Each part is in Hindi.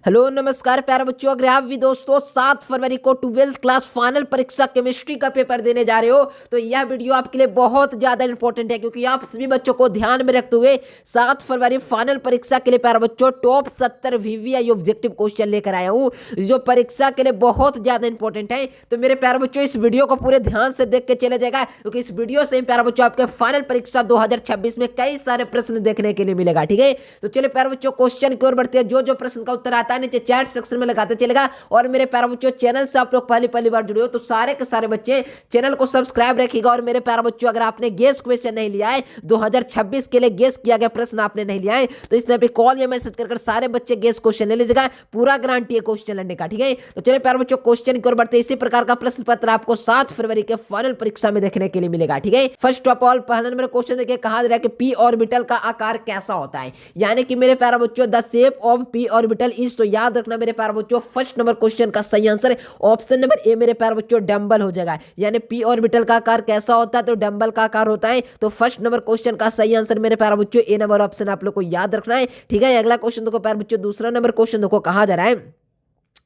हेलो नमस्कार प्यारे बच्चों, अगर आप भी दोस्तों 7 फरवरी को 12th क्लास फाइनल परीक्षा केमिस्ट्री का पेपर देने जा रहे हो तो यह वीडियो आपके लिए बहुत ज्यादा इंपॉर्टेंट है, क्योंकि आप सभी बच्चों को ध्यान में रखते हुए 7 फरवरी फाइनल परीक्षा के लिए प्यारे बच्चों टॉप 70 वीवीआई ऑब्जेक्टिव क्वेश्चन लेकर आया हूँ, जो परीक्षा के लिए बहुत ज्यादा इंपॉर्टेंट है। तो मेरे प्यारे बच्चों इस वीडियो को पूरे ध्यान से देख के चले जाएगा, क्योंकि इस वीडियो से प्यारे बच्चों आपके फाइनल परीक्षा 2026 में कई सारे प्रश्न देखने के लिए मिलेगा। ठीक है, तो चलिए प्यारे बच्चों क्वेश्चन की ओर बढ़ते हैं। जो प्रश्न का उत्तर आता है नीचे चैट सेक्शन में लगाते चलेगा। और मेरे प्यारे बच्चों चैनल से आप लोग पहली बार जुड़े हो तो सारे के सारे बच्चे चैनल को सब्सक्राइब रखिएगा। और मेरे प्यारे बच्चों अगर आपने गेस क्वेश्चन नहीं लिया है, 2026 के लिए गेस किया गया प्रश्न आपने नहीं लिया है, तो इसमें पे कॉल या मैसेज कर सारे बच्चे गेस क्वेश्चन ले लीजिएगा, पूरा गारंटी है क्वेश्चन लड़ने का। ठीक है, तो चलिए प्यारे बच्चों क्वेश्चन की ओर बढ़ते। इसी प्रकार का प्रश्न पत्र आपको 7 फरवरी के फाइनल परीक्षा में देखने के लिए मिलेगा। ठीक है, फर्स्ट ऑफ ऑल पहला नंबर क्वेश्चन देखिए, कहा जा रहा है कि पी ऑर्बिटल का आकार कैसा होता है, यानी कि मेरे प्यारे बच्चों the shape of P orbital is. तो याद रखना मेरे प्यारे बच्चों फर्स्ट नंबर क्वेश्चन का सही आंसर ऑप्शन नंबर ए मेरे प्यारे बच्चों डंबल हो जाएगा। यानी पी ऑर्बिटल का आकार कैसा होता है, तो डंबल का आकार होता है। तो फर्स्ट नंबर क्वेश्चन का सही आंसर मेरे प्यारे बच्चों ए नंबर ऑप्शन आप लोग को याद रखना है। ठीक है, अगला क्वेश्चन देखो प्यारे बच्चों, दूसरा नंबर क्वेश्चन देखो, कहा जा रहा है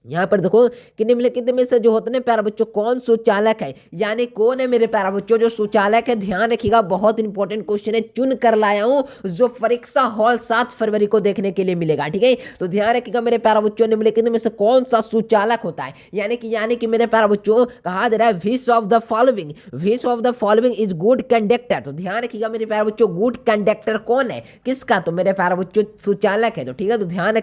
यहाँ पर देखो कि निम्नलिखित में से जो होते हैं प्यारे बच्चों कौन सुचालक है, यानी कौन है मेरे प्यारे बच्चों जो सुचालक है। ध्यान रखिएगा बहुत इंपॉर्टेंट क्वेश्चन है, चुन कर लाया हूं जो परीक्षा हॉल 7 फरवरी को देखने के लिए मिलेगा। ठीक है, तो ध्यान रखिएगा मेरे प्यारे बच्चों निम्नलिखित में से कौन सा सुचालक होता है, यानी कि मेरे प्यारे बच्चों कहा जा रहा है which of the following is good conductor. तो ध्यान रखिएगा मेरे प्यारे बच्चों गुड कंडक्टर कौन है, किसका, तो मेरे प्यारे बच्चों सुचालक है। तो ठीक है, तो ध्यान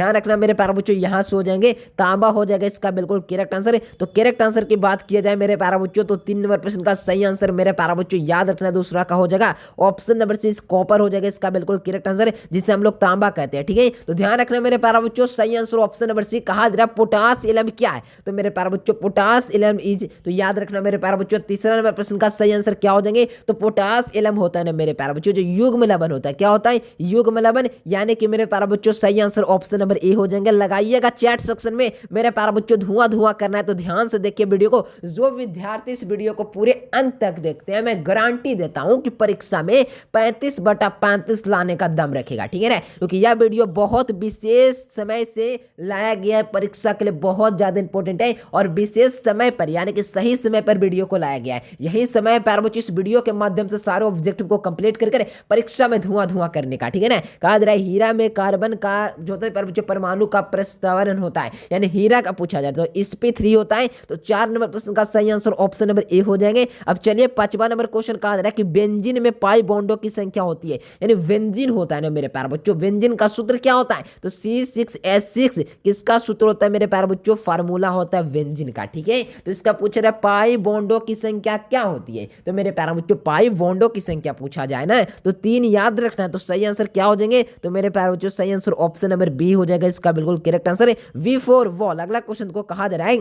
रखना मेरे प्यारे बच्चों यहां से हो जाएंगे तांबा हो जाएगा इसका बिल्कुल करेक्ट आंसर है। तो करेक्ट आंसर की बात किया जाए मेरे प्यारे बच्चों तो 3 नंबर प्रश्न का सही आंसर मेरे प्यारे बच्चों याद रखना दूसरा का हो जाएगा ऑप्शन नंबर सी कॉपर हो जाएगा इसका बिल्कुल करेक्ट आंसर है, जिसे हम लोग तांबा कहते हैं। ठीक है, तो ध्यान रखना मेरे प्यारे बच्चों सही आंसर ऑप्शन नंबर सी। कहा जा रहा है पोटास एलम क्या है, तो मेरे प्यारे बच्चों पोटास एलम इज। तो याद रखना मेरे प्यारे बच्चों तीसरा नंबर प्रश्न का सही आंसर क्या हो जाएंगे, तो पोटास एलम होता है ना मेरे प्यारे बच्चों जो युग्म लवण होता है। क्या होता है, युग्म लवण, यानी कि मेरे प्यारे बच्चों सही आंसर ऑप्शन नंबर ए हो जाएंगे। लगाइएगा चैट सेक्शन में मेरे प्यारे बच्चों धुआं करना है, तो ध्यान से देखिए वीडियो को। जो विद्यार्थी इस वीडियो को पूरे अंत तक देखते हैं मैं गारंटी देता हूं कि परीक्षा में 35/35 लाने का दम रखेगा। ठीक है ना, क्योंकि यह वीडियो बहुत विशेष समय से लाया गया है, परीक्षा के लिए बहुत ज्यादा इंपॉर्टेंट है और विशेष समय पर यानी कि सही समय पर वीडियो को लाया गया है। यही समय पर बच्चों इस वीडियो के माध्यम से सारे ऑब्जेक्टिव को कंप्लीट कर परीक्षा में धुआं करने का। ठीक है ना, कहा जा रहा है हीरा में कार्बन का जो होता है परमाणु का प्रस्तावरण होता है, यानी हीरा का पूछा जाए तो इस पे 3 होता है। तो 4 नंबर प्रश्न का सही आंसर ऑप्शन नंबर ए हो जाएंगे। अब चलिए 5वां नंबर क्वेश्चन कहा जा रहा है कि बेंजीन में पाई बॉन्डों की संख्या होती है, यानी बेंजीन होता है ना मेरे प्यारे बच्चों, बेंजीन का सूत्र क्या होता है, तो C6H6 किसका सूत्र होता है मेरे प्यारे बच्चों, फार्मूला होता है बेंजीन का। ठीक है, तो इसका पूछ रहा है पाई बॉन्डों की संख्या क्या होती है, तो मेरे प्यारे बच्चों पाई बॉन्डों की संख्या पूछा जाए ना तो 3 याद रखना है। तो सही आंसर क्या हो जाएंगे, तो मेरे प्यारे बच्चों सही आंसर ऑप्शन नंबर बी हो जाएगा इसका बिल्कुल करेक्ट आंसर है V4 वॉल। अगला क्वेश्चन को कहा जा रहा है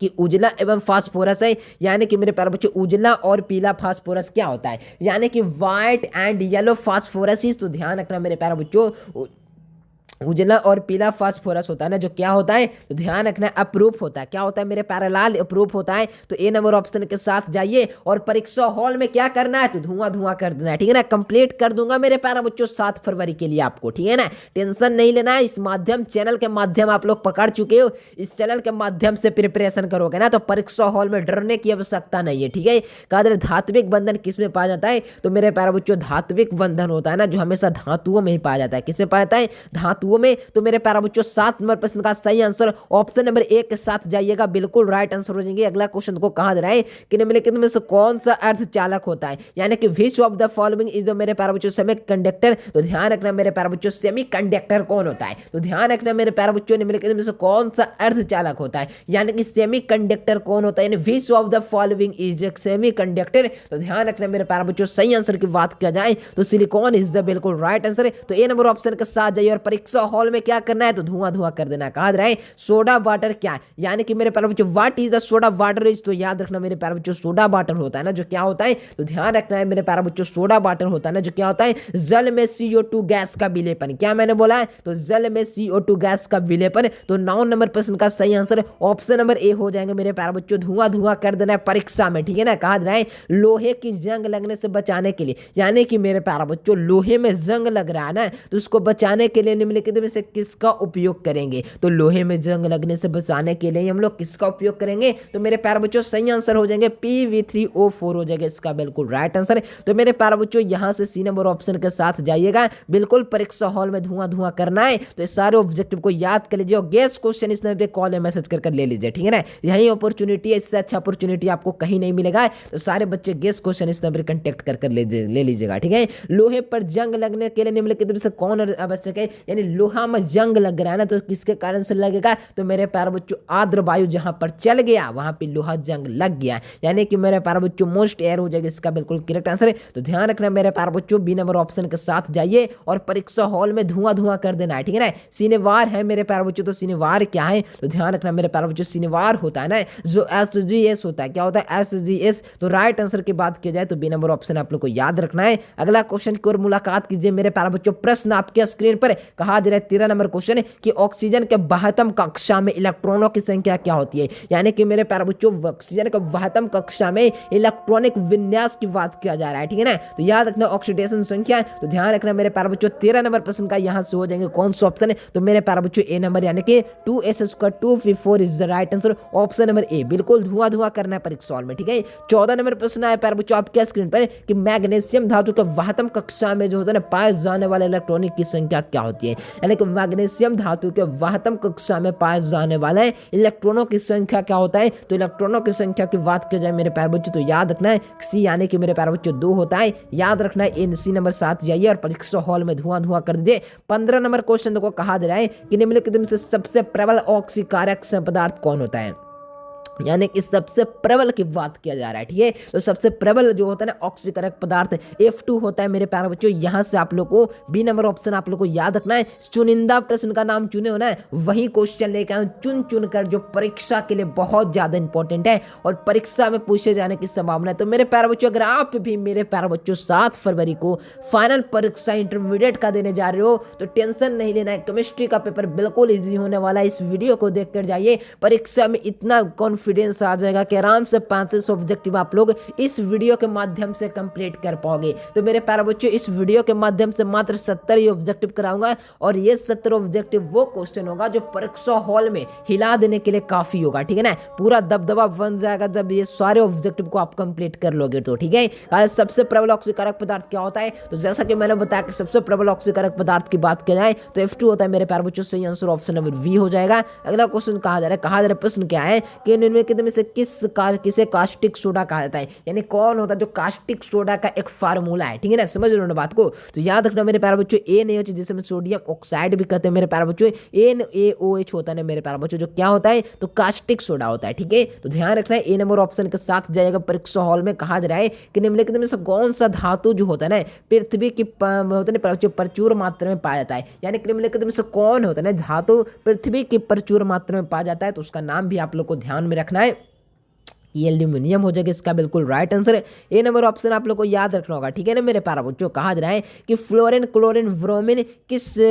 कि उजला एवं फास्फोरस है, यानी कि मेरे प्यारे बच्चों उजला और पीला फास्फोरस क्या होता है, यानी कि व्हाइट एंड येलो फास्फोरस। तो ध्यान रखना मेरे प्यारे बच्चों उजला और पीला फास्फोरस होता है ना जो क्या होता है, तो ध्यान रखना अप्रूफ होता है। क्या होता है मेरे पैरेलल अप्रूफ होता है। तो ए नंबर ऑप्शन के साथ जाइए और परीक्षा हॉल में क्या करना है, तो धुआं कर देना है। ठीक है ना, कंप्लीट कर दूंगा मेरे प्यारे बच्चों 7 फरवरी के लिए आपको। ठीक है ना, टेंशन नहीं लेना है। इस माध्यम चैनल के माध्यम आप लोग पकड़ चुके हो, इस चैनल के माध्यम से प्रिपरेशन करोगे ना तो परीक्षा हॉल में डरने की आवश्यकता नहीं है। ठीक है, कहा जाए धात्विक बंधन किसमें पाया जाता है, तो मेरे प्यारे बच्चों धात्विक बंधन होता है ना जो हमेशा धातुओं में ही पाया जाता है। किसमें पाया जाता है, धातु में। तो मेरे प्यारे बच्चों 7 नंबर प्रश्न का सही आंसर ऑप्शन नंबर ए के साथ जाइएगा, बिल्कुल राइट आंसर हो जाएंगे। अगला क्वेश्चन को कहा जा रहा है कि निम्नलिखित में से कौन सा अर्धचालक होता है, यानी कि which of the following is मेरे प्यारे बच्चों सेमीकंडक्टर। तो ध्यान रखना मेरे प्यारे बच्चों सेमीकंडक्टर कौन होता है, तो ध्यान रखना मेरे प्यारे बच्चों निम्नलिखित में से कौन सा अर्धचालक होता है, यानी कि सेमीकंडक्टर कौन होता है, यानी which of the following is semiconductor. तो ध्यान रखना मेरे प्यारे बच्चों सही आंसर की बात किया जाए तो सिलिकॉन इज द बिल्कुल राइट आंसर है। तो ए नंबर ऑप्शन के साथ जाइए और परीक्षा हॉल में क्या करना है, तो धुआं कर देना। कहा जा रहा है सोडा वाटर क्या है, यानी कि मेरे प्यारे बच्चों what is the soda water is. तो याद रखना मेरे प्यारे बच्चों सोडा वाटर होता है ना जो क्या होता है, तो ध्यान रखना है मेरे प्यारे बच्चों सोडा वाटर होता है ना जो क्या होता है, जल में CO2 गैस का विलेपन। क्या मैंने बोला है, तो जल में CO2 गैस का विलेपन। तो 9 नंबर प्रश्न का सही आंसर ऑप्शन नंबर ए हो जाएंगे मेरे प्यारे बच्चों, धुआं कर देना है परीक्षा में। ठीक है ना, कहा जा रहा है लोहे की जंग लगने से बचाने के लिए, यानी कि मेरे प्यारे बच्चों लोहे में जंग लग रहा है ना तो उसको बचाने के लिए निम्नलिखित निम्नलिखित में से किसका उपयोग करेंगे? तो लोहे में जंग लगने से बचाने के लिए हम लोग किसका उपयोग करेंगे? तो मेरे प्यारे बच्चों सही आंसर हो जाएंगे PV3O4 हो जाएगा इसका बिल्कुल राइट आंसर। तो मेरे प्यारे बच्चों यहाँ से सी नंबर ऑप्शन के साथ जाइएगा। बिल्कुल परीक्षा हॉल में धुआं धुआं करना है, तो इस सारे ऑब्जेक्टिव को याद कर लीजिए और गेस क्वेश्चन इस नंबर पे कॉल या मैसेज कर ले लीजिए, ठीक है ना। यही अपॉर्चुनिटी है, इससे अच्छा अपॉर्चुनिटी आपको कहीं नहीं मिलेगा। तो सारे बच्चे गेस क्वेश्चन इस नंबर पर कंटेक्ट कर ले लीजिएगा, ठीक है। लोहे पर जंग लगने के लिए निम्नलिखित में से कौन आवश्यक है? यानी लोहा में जंग लग रहा है ना, तो किसके कारण से लगेगा? तो मेरे प्यारे बच्चों आर्द्र वायु जहां पर चल गया वहां पे लोहा जंग लग गया, यानी कि मेरे प्यारे बच्चों मोस्ट एयर हो जाएगा इसका बिल्कुल करेक्ट आंसर है। तो ध्यान रखना मेरे प्यारे बच्चों बी नंबर ऑप्शन के साथ जाइए और परीक्षा हॉल में धुआं धुआं कर देना है, ठीक है ना। शनिवार है मेरे प्यारे बच्चों, तो शनिवार क्या है? तो ध्यान रखना मेरे प्यारे बच्चों शनिवार होता है ना जो SGS होता है। क्या होता है? SGS। तो राइट आंसर की बात की जाए तो बी नंबर ऑप्शन आप लोग को याद रखना है। अगला क्वेश्चन की ओर मुलाकात कीजिए मेरे प्यारे बच्चों। प्रश्न आपके स्क्रीन पर कहा दे रहा है 13 नंबर क्वेश्चन है कि ऑक्सीजन के 72 कक्षा में इलेक्ट्रॉनों की संख्या क्या होती है? यानी कि मेरे प्यारे बच्चों ऑक्सीजन के 72 कक्षा में इलेक्ट्रॉनिक विन्यास की बात किया जा रहा है, ठीक है ना। तो याद रखना ऑक्सीडेशन संख्या। तो ध्यान रखना मेरे प्यारे बच्चों 13 नंबर प्रश्न का यहां से हो जाएंगे कौन सा ऑप्शन है? तो मेरे प्यारे बच्चों ए नंबर यानी कि 2s² 2p4 is the right answer. Option number A बिल्कुल धुआं धुआं करना है परीक्षा हॉल में, ठीक है। 14 नंबर प्रश्न है प्यारे बच्चों आपके स्क्रीन पर कि मैग्नीशियम धातु के 72 कक्षा में जो होता है ना पाए जाने वाले इलेक्ट्रॉनिक की संख्या क्या होती है? यानी कि मैग्नीशियम धातु के 72 कक्षा में पाए जाने वाले इलेक्ट्रॉनों की संख्या क्या होता है? तो इलेक्ट्रॉनों की संख्या की बात की जाए मेरे प्यारे बच्चों तो याद रखना है सी यानी कि मेरे प्यारे बच्चों 2 होता है। याद रखना है इन सी नंबर 7 जाइए और परीक्षा हॉल में धुआं धुआं कर दीजिए। 15 नंबर क्वेश्चन को कहा दे रहा है कि निम्नलिखित में से सबसे प्रबल ऑक्सीकारक पदार्थ कौन होता है? यानी कि सबसे प्रबल की बात किया जा रहा है, ठीक है। तो सबसे प्रबल जो होता है ना ऑक्सीकारक पदार्थ F2 होता है मेरे प्यारे बच्चों। यहां से आप लोग को बी नंबर ऑप्शन आप लोग को याद रखना है। चुनिंदा प्रश्न का नाम चुने हो ना, वही क्वेश्चन लेकर आए चुन चुन कर जो परीक्षा के लिए बहुत ज्यादा इंपॉर्टेंट है और परीक्षा में पूछे जाने की संभावना है। तो मेरे प्यारे बच्चों अगर आप भी मेरे प्यारे बच्चों 7 फरवरी को फाइनल परीक्षा इंटरमीडिएट का देने जा रहे हो तो टेंशन नहीं लेना है। केमिस्ट्री का पेपर बिल्कुल ईजी होने वाला है। इस वीडियो को देखकर जाइए, परीक्षा में इतना कॉन्फिडेंस आ जाएगा कि आराम से 35 ऑब्जेक्टिव आप लोग इस वीडियो के माध्यम से कंप्लीट कर पाओगे। तो मेरे प्यारे बच्चों इस वीडियो के माध्यम से मात्र 70 ही ऑब्जेक्टिव कराऊंगा और ये 70 ऑब्जेक्टिव वो क्वेश्चन होगा जो परीक्षा हॉल में हिला देने के लिए काफी होगा, ठीक है ना। पूरा दबदबा बन जाएगा जब ये सारे ऑब्जेक्टिव को आप कंप्लीट कर लोगे तो, ठीक है। सबसे प्रबल ऑक्सीकारक पदार्थ क्या होता है? तो जैसा कि मैंने बताया कि सबसे प्रबल ऑक्सीकारक पदार्थ की बात की जाए तो F2 होता है मेरे प्यारे बच्चों। सही आंसर ऑप्शन नंबर बी हो जाएगा। अगला क्वेश्चन कहा जा रहा है प्रश्न क्या है कि निम्नलिखित में से किसे कास्टिक सोडा कहा जाता है? यानी कौन होता है जो कास्टिक सोडा का एक फार्मूला है, ठीक है ना। समझ रहे हो ना बात को? तो याद रखना मेरे प्यारे बच्चों NaOH जिसे सोडियम ऑक्साइड भी कहते हैं मेरे प्यारे बच्चों। NaOH होता है मेरे प्यारे बच्चों जो क्या होता है? तो कास्टिक सोडा होता है, ठीक है। तो ध्यान रखना है ए नंबर ऑप्शन के साथ जाएगा। परीक्षा हॉल में कहा जा रहा है कि निम्नलिखित में से कौन सा धातु जो होता है ना पृथ्वी की होता है प्रचुर मात्रा में पाया जाता है? यानी कि निम्नलिखित में से कौन होता है ना धातु पृथ्वी की प्रचुर मात्रा में पाया जाता है? तो उसका नाम भी आप लोग को ध्यान में रखना है। ये एल्यूमिनियम हो जाएगा इसका बिल्कुल राइट आंसर है। ए नंबर ऑप्शन आप लोग को याद रखना होगा, ठीक है ना मेरे प्यारे बच्चों। कहा जा रहा है कि फ्लोरीन क्लोरीन ब्रोमीन किस जो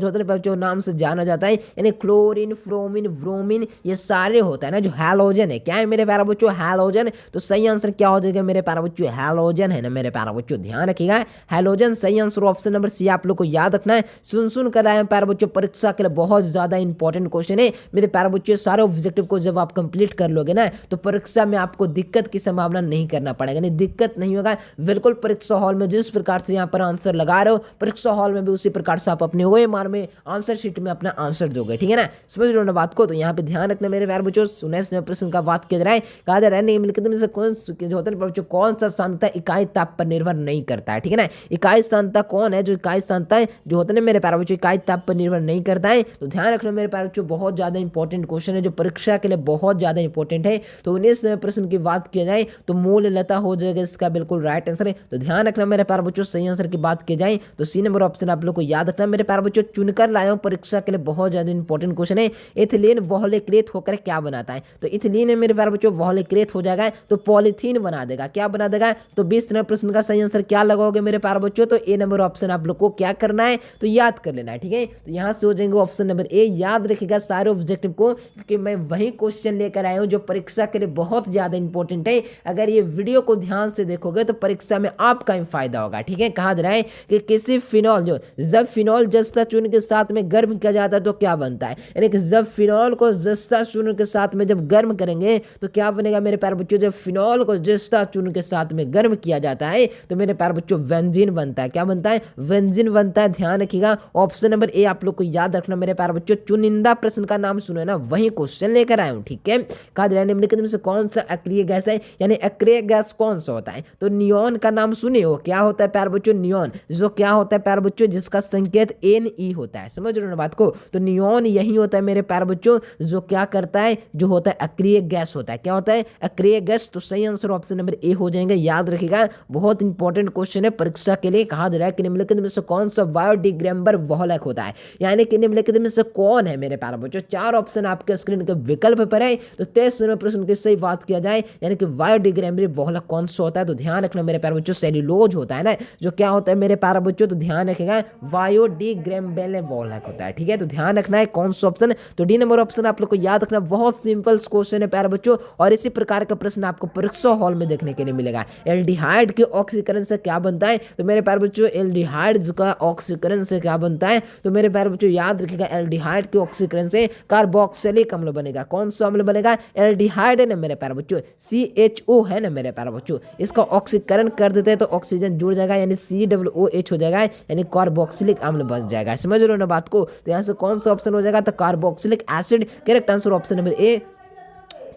होता है बच्चों नाम से जाना जाता है? यानी क्लोरीन फ्रोमीन ब्रोमीन ये सारे होता है ना जो हैलोजन है। क्या है मेरे प्यारे बच्चों? हैलोजन। तो सही आंसर क्या हो जाएगा मेरे प्यारे बच्चों? हैलोजन है ना मेरे प्यारे बच्चों, ध्यान रखिएगा हैलोजन सही आंसर ऑप्शन नंबर सी आप लोग को याद रखना है। सुन कर आए प्यारे बच्चों परीक्षा के लिए बहुत ज्यादा इंपॉर्टेंट क्वेश्चन है मेरे प्यारे बच्चों। सारे ऑब्जेक्टिव को जब आप कंप्लीट कर लोगे ना तो परीक्षा में आपको दिक्कत की संभावना नहीं करना पड़ेगा, नहीं दिक्कत नहीं होगा। बिल्कुल परीक्षा हॉल में जिस प्रकार से यहाँ पर आंसर लगा रहे हो परीक्षा हॉल में भी उसी प्रकार से आप अपने OMR में आंसर शीट में अपना आंसर दोगे, ठीक है ना। समझ रहे हो ना बात को? तो यहाँ पे ध्यान रखना मेरे प्यारे बच्चों। 19वें प्रश्न का बात किया जा रहा है। कहा जा रहा है निम्नलिखित में से कौन जो होता है बच्चों कौन सा सांद्रता इकाई ताप पर निर्भर नहीं करता है, ठीक है ना। इकाई सांद्रता कौन है जो इकाई सांद्रता जो होता है मेरे प्यारे बच्चों इकाई ताप पर निर्भर नहीं करता है? तो ध्यान रखना मेरे प्यारे बच्चों बहुत ज्यादा इंपॉर्टेंट क्वेश्चन है जो परीक्षा के लिए बहुत ज्यादा इंपॉर्टेंट है। तो 19वें प्रश्न की बात किया जाए तो मूल लता हो जाएगा इसका बिल्कुल राइट आंसर है। तो ध्यान रखना मेरे प्यारे बच्चों सही आंसर की बात की जाए तो सी नंबर ऑप्शन आप लोग को याद रखना मेरे प्यारे बच्चों। चुनकर लाया हूं परीक्षा के लिए बहुत ज्यादा इंपॉर्टेंट क्वेश्चन है। एथिलीन बहुलकीकृत होकर क्या बनाता है? तो एथिलीन मेरे प्यारे बच्चों बहुलकीकृत हो जाएगा तो पॉलीथीन बना देगा। क्या बना देगा? तो 20 नंबर प्रश्न का सही आंसर क्या लगाओगे मेरे प्यारे बच्चों? तो ए नंबर ऑप्शन आप लोग को क्या करना है तो याद कर लेना है, ठीक है। तो यहां से हो जाएंगे ऑप्शन नंबर ए। याद रखिएगा सारे ऑब्जेक्टिव को क्योंकि मैं वही क्वेश्चन लेकर आया हूं जो परीक्षा के लिए बहुत बहुत ज़्यादा इंपॉर्टेंट है। अगर ये वीडियो को ध्यान से देखोगे तो परीक्षा में आपका ही फायदा होगा। ठीक है, कहा जा रहा है कि किसी फिनॉल जब फिनॉल जस्ता चूर्ण के साथ में गर्म किया जाता है तो क्या बनता है, यानी कि जब फिनॉल को जस्ता चूर्ण के साथ में जब गर्म करेंगे तो क्या बनेगा मेरे प्यारे बच्चों, जब फिनॉल को जस्ता चूर्ण के साथ में गर्म किया जाता है तो मेरे प्यारे बच्चों बेंजीन बनता है। क्या बनता है, बेंजीन बनता है। ध्यान रखिएगा, ऑप्शन नंबर ए आप लोग को याद रखना मेरे प्यारे बच्चों। चुनिंदा प्रश्न का नाम सुनो ना, वही क्वेश्चन लेकर आया हूं। ठीक है, कहा जा रहा है निम्नलिखित में से कौन सा अक्रिय गैस है, यानी अक्रिय गैस कौन सा होता है, तो नियॉन का नाम सुने हो। क्या होता है प्यारे बच्चों, नियॉन, जो क्या होता है प्यारे बच्चों, जिसका संकेत Ne होता है। समझ रहे हो ना बात को, तो नियॉन यही होता है मेरे प्यारे बच्चों, जो क्या करता है, जो होता है अक्रिय गैस होता है। क्या होता है, अक्रिय गैस। तो सही आंसर ऑप्शन नंबर ए हो जाएंगे। याद रखिएगा, बहुत इंपॉर्टेंट क्वेश्चन है परीक्षा के लिए। कहा जा रहा है कि निम्नलिखित में से कौन सा बायोडिग्रेडेबल बहुलक होता है, यानी कि निम्नलिखित में से कौन है मेरे प्यारे बच्चों। चार ऑप्शन आपके स्क्रीन के विकल्प पर है। तो 23 नंबर प्रश्न की सही बात किया जाए, यानी कि बायोडिग्रेडेबल बहुलक कौन सा होता है, तो ध्यान रखना मेरे प्यारे बच्चों, सेल्यूलोज होता है ना, जो क्या होता है मेरे प्यारे बच्चों, तो ध्यान रखिएगा बायोडिग्रेडेबल बहुलक होता है। ठीक है, तो ध्यान रखना है कौन सा ऑप्शन, तो डी नंबर ऑप्शन आप लोग को याद रखना। बहुत सिंपल क्वेश्चन है प्यारे बच्चों, और इसी प्रकार का प्रश्न आपको परीक्षा हॉल में देखने के लिए मिलेगा। एल्डिहाइड के ऑक्सीकरण से क्या बनता है, तो मेरे प्यारे बच्चों एल्डिहाइड का ऑक्सीकरण से क्या बनता है, तो मेरे प्यारे बच्चों याद रखिएगा, एल्डिहाइड के ऑक्सीकरण से कार्बोक्सिलिक अम्ल बनेगा। कौन सा अम्ल बनेगा, एल्डिहाइड है ना मेरे प्यारे बच्चों, CHO है ना मेरे प्यारे बच्चों, इसका ऑक्सीकरण कर देते हैं तो ऑक्सीजन जुड़ जाएगा, यानी COOH हो जाएगा, यानी कार्बोक्सिलिक अम्ल बन जाएगा। समझ रहे हो ना बात को, तो यहाँ से कौन सा ऑप्शन हो जाएगा, तो carboxylic acid. Correct answer option number A.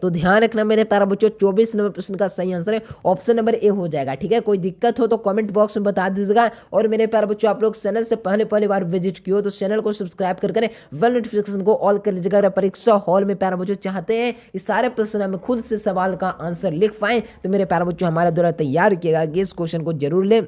तो ध्यान रखना मेरे प्यारे बच्चों, 24 नंबर प्रश्न का सही आंसर है ऑप्शन नंबर ए हो जाएगा। ठीक है, कोई दिक्कत हो तो कमेंट बॉक्स में बता दीजिएगा। और मेरे प्यारे बच्चों, आप लोग चैनल से पहले बार विजिट किए हो तो चैनल को सब्सक्राइब कर वेल नोटिफिकेशन को ऑल कर लीजिएगा। अगर परीक्षा हॉल में प्यारे बच्चों चाहते हैं कि सारे प्रश्न हमें खुद से सवाल का आंसर लिख पाएं, तो मेरे प्यारे बच्चों हमारे द्वारा तैयार किएगा कि इस क्वेश्चन को जरूर लें।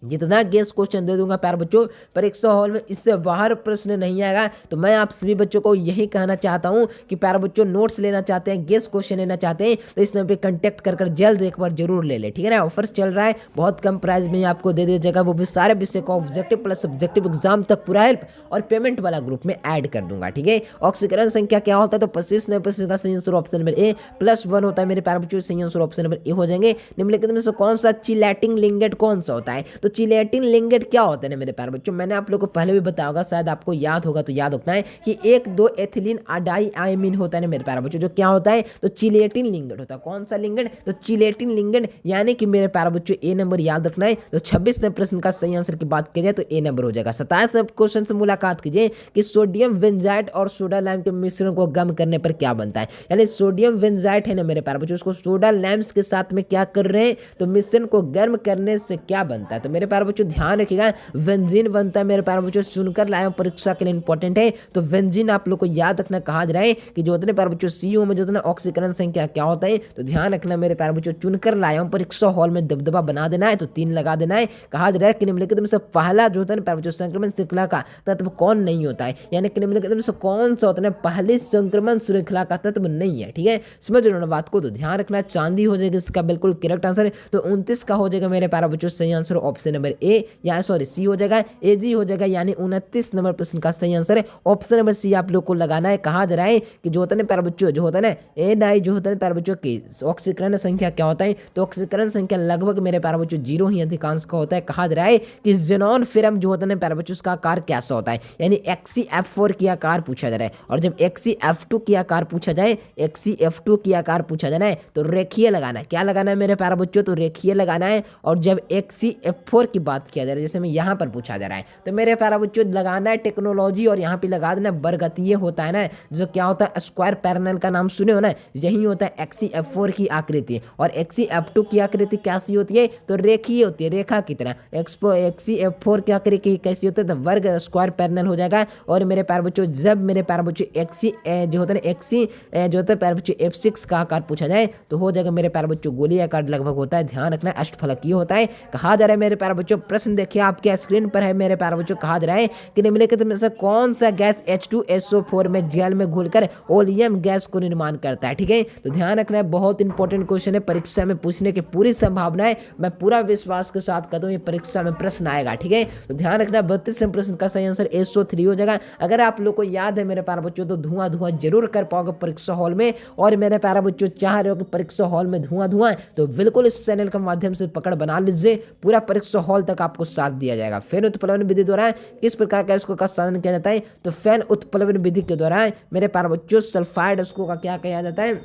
जितना गेस क्वेश्चन दे दूंगा प्यारे बच्चों परीक्षा हॉल में, इससे बाहर प्रश्न नहीं आएगा। तो मैं आप सभी बच्चों को यही कहना चाहता हूं कि प्यारे बच्चों नोट्स लेना चाहते हैं, गेस क्वेश्चन लेना चाहते हैं, तो इस नंबर पे कांटेक्ट कर जल्द एक बार जरूर ले ले। ठीक है ना, ऑफर्स चल रहा है, बहुत कम प्राइस में आपको दे दीजिएगा, वो भी सारे विषय का ऑब्जेक्टिव प्लस सब्जेक्टिव एग्जाम तक पूरा हेल्प और पेमेंट वाला ग्रुप में ऐड कर दूंगा। ठीक है, ऑक्सीकरण संख्या क्या होता है, तो 25 नंबर प्रश्न का सही आंसर ऑप्शन नंबर ए, +1 होता है मेरे प्यारे बच्चों, सही आंसर ऑप्शन नंबर ए हो जाएंगे। निम्नलिखित में से कौन सा चिलेटिंग लिंगेट कौन सा होता है, तो चिलेटिंग लिंगेट क्या होता है मेरे प्यारे बच्चों, मैंने आप लोगों को पहले भी बताया होगा, शायद आपको याद होगा तो याद रखना है कि 1,2 एथिलीन डाइआमीन होता है मेरे प्यारे बच्चों, जो क्या होता है, तो चिलेटिन लिंगेट होता है। कौन सा लिंगेट, तो चिलेटिन लिंगेट, यानी कि मेरे प्यारे बच्चों ए नंबर याद रखना है। तो 26 नंबर प्रश्न का सही आंसर की बात की जाए तो ए नंबर हो जाएगा। 27 नंबर क्वेश्चन से मुलाकात कीजिए कि सोडियम बेंजाइट और सोडा लाइम के मिश्रण को गर्म करने पर क्या बनता है, यानी सोडियम बेंजाइट है ना मेरे प्यारे बच्चों, उसको सोडा लैम्स के साथ में क्या कर रहे हैं, तो मिश्रण को गर्म करने से क्या बनता है, तो मेरे प्यारे बच्चों ध्यान रखिएगा, बेंजीन बनता है मेरे प्यारे बच्चों। सुनकर लाया हूं, परीक्षा के लिए इंपॉर्टेंट है। तो बेंजीन आप लोग को याद रखना, कहा जा रहा है कि जो उतने प्यारे बच्चों CO में जो उतना ऑक्सीकरण संख्या क्या होता है, तो ध्यान रखना मेरे प्यारे बच्चों, चुनकर लाया हूं, परीक्षा हॉल में दबदबा बना देना है, तो 3 लगा देना है। कहा जा रहा है कि निम्नलिखित में से पहला जो होता है प्यारे बच्चों संक्रमण श्रृंखला का तत्व कौन नहीं होता है, यानी कि निम्नलिखित में से कौन सा होता है पहली संक्रमण श्रृंखला का तत्व नहीं है। ठीक है, समझ रहे हो बात को, तो ध्यान रखना, चांदी हो जाएगा इसका बिल्कुल करेक्ट आंसर। तो 29 का हो जाएगा मेरे प्यारे बच्चों सही आंसर ऑप्शन नंबर ए, या सॉरी सी हो जाएगा, AG हो जाएगा, यानी 29 नंबर प्रश्न का सही आंसर है ऑप्शन नंबर सी आप लोग को लगाना है। कहा जा रहा है कि जो होता है प्यारे बच्चों, जो होता है ना एन जो होता है प्यारे बच्चों की ऑक्सीकरण संख्या क्या होता है, तो ऑक्सीकरण संख्या लगभग मेरे प्यारे बच्चों 0 ही अधिकांश का होता है। कहा जा रहा है कि जेनॉन फिरम जो होता है प्यारे बच्चों उसका आकार कैसा होता है, यानी XCF4 की आकार पूछा जा रहा है, और जब XCF2 की आकार पूछा जाए, XCF2 की आकार पूछा जाना है तो रेखीय लगाना है। क्या लगाना है मेरे प्यारे बच्चों, तो रेखीय लगाना है। और जब XCF4 की बात किया जा रहा है, जैसे मैं यहाँ पर पूछा जा रहा है, तो मेरे प्यारे बच्चों लगाना है टेक्नोलॉजी, और यहाँ पे लगा देना वर्गतीय होता है ना, जो क्या होता है स्क्वायर पैरेलल का नाम सुने हो ना, यही होता है XCF4 की आकृति। और XCF2 की आकृति कैसी होती है, तो रेखीय होती है, रेखा की तरह। XCF4 की आकृति कैसी होती है, तो वर्ग स्क्वायर पैरेलल हो जाएगा। और मेरे प्यारे बच्चों जब मेरे प्यारे बच्चों XC जो होता है ना XC जो होता है प्यारे बच्चों F6 का आकार पूछा जाए तो हो जाएगा मेरे प्यारे बच्चों गोली आकार लगभग होता है। ध्यान रखना अष्टफलकीय होता है। कहा जा रहा है मेरे प्यारे बच्चों प्रश्न देखिए आपके स्क्रीन पर है मेरे प्यारे बच्चों। कहा जा रहा है कि निम्नलिखित में से कौन सा गैस H2SO4 में जेल में घुलकर ओलियम गैस को निर्माण करता है। ठीक है, तो ध्यान रखना है, बहुत इंपॉर्टेंट क्वेश्चन है, परीक्षा में पूछने की पूरी संभावना है। मैं पूरा विश्वास के साथ कहता हूँ ये परीक्षा में प्रश्न आएगा। ठीक है, तो ध्यान रखना 32 प्रश्न का सही आंसर SO3 हो जाएगा। अगर आप लोग को याद है मेरे प्यारे बच्चों तो धुआं धुआं जरूर कर पाओगे परीक्षा हॉल में। और मेरे प्यारे बच्चों चाह रहे हो कि परीक्षा हॉल में धुआं धुआं तो बिल्कुल इस चैनल के माध्यम से पकड़ बना लीजिए, पूरा परीक्षा हॉल तक आपको साथ दिया जाएगा। फैन उत्प्लवन विधि द्वारा किस प्रकार का इसको का साधन किया जाता है, तो फैन उत्प्लवन विधि के द्वारा मेरे प्यारे बच्चों सल्फाइड इसको का क्या किया जाता है,